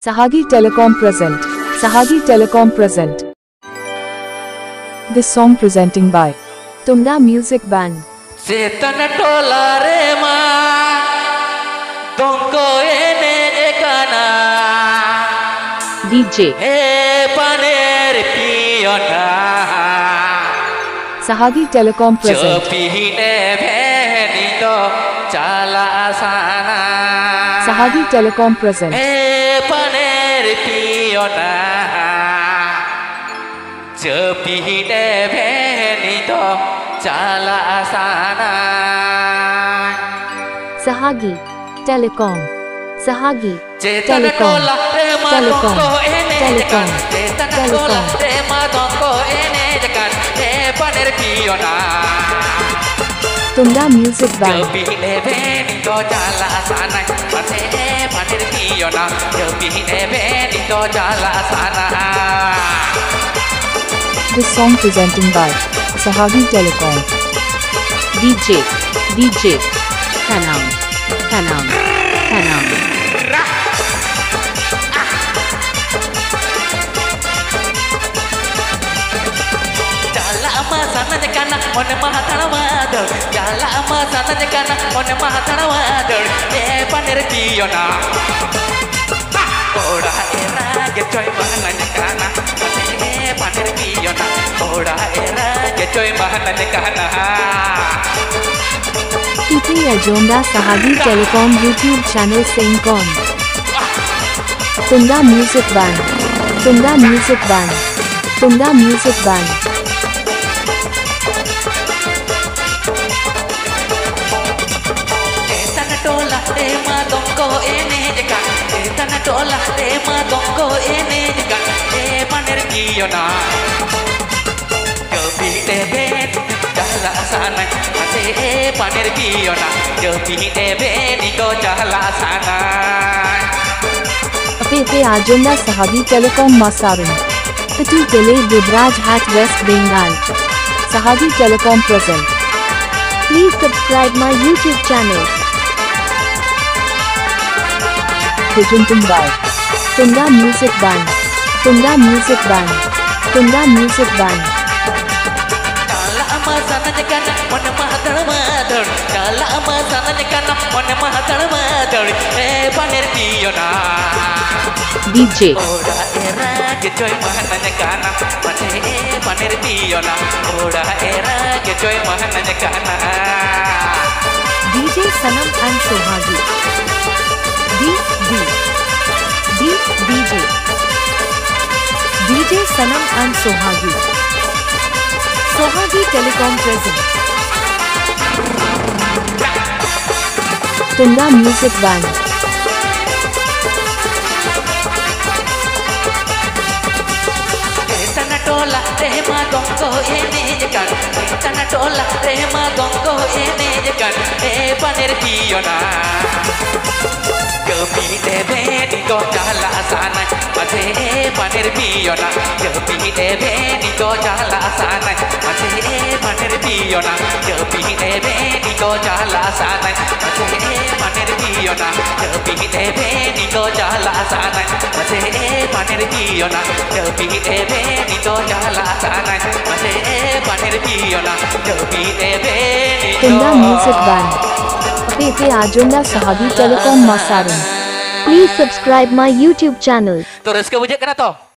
Sahagi Telecom present. Sahagi Telecom present. This song presenting by Tunda Music Band. Setan tola rema dongko ene kana DJ paner piona Sahagi Telecom present. chopine bhenido chala sana Sahagi Telecom present. paner piona chopine bhenido chala sana Sahagi Telecom. Sahagi Cetana Telecom. tola rema Telecom. dongko ene Telecom. jekan Cetana Telecom. tola rema dongko ene jekan paner piona Tunda Music Band. Jepine benido jala sana pate paner piona Jepine benido jala sana This song presenting by Sahagi Telecom. DJ Kanam. Jala ama sana jekana mon mahatana wadar Jala ama sana jekana mon mahatana wadar paner piona Oda era ke coy mahana jekana paner piona Oda era ke coy mahana jekana PP Ajonda Sahagi Telecom YouTube channel Singcon. Tunda Music Band. Tunda Music Band. Tunda Music Band. Etana tola rema dongko ene jekan Etana tola rema dongko ene jekan paner piona Jepine benido jala sana pate paner piona Jepine benido jala sana PP Ajonda Sahagi Telecom Masarum. Patu Tele Gibraj Hat West Bengal. Sahagi Telecom present. Please subscribe my YouTube channel. Presenting by Tunda Music Band. Tunda Music Band. Tunda Music Band. Jala ama sana jekana mon mahatana wadar Jala ama sana jekana mon mahatana wadar paner piona DJ Oda era ke coy mahana jekana pate paner piona Oda era ke coy mahana jekana DJ Sanam and Sohagi. DJ Sanam and Sohagi. Sohagi Telecom present. Tunda Music Band. Etana tola rema dongko ene jekan Etana tola rema dongko ene jekan paner piona Jepine benido jala sana pate paner piona Jepine benido jala sana pate paner piona Jepine benido jala sana pate paner piona Jepine benido jala sana pate paner piona Jepine benido jala sana pate paner piona Jepine benido Tunda Music Band. PP Ajonda Sahagi Telecom Masarum. Please subscribe my YouTube channel. Terus ke wujud kena to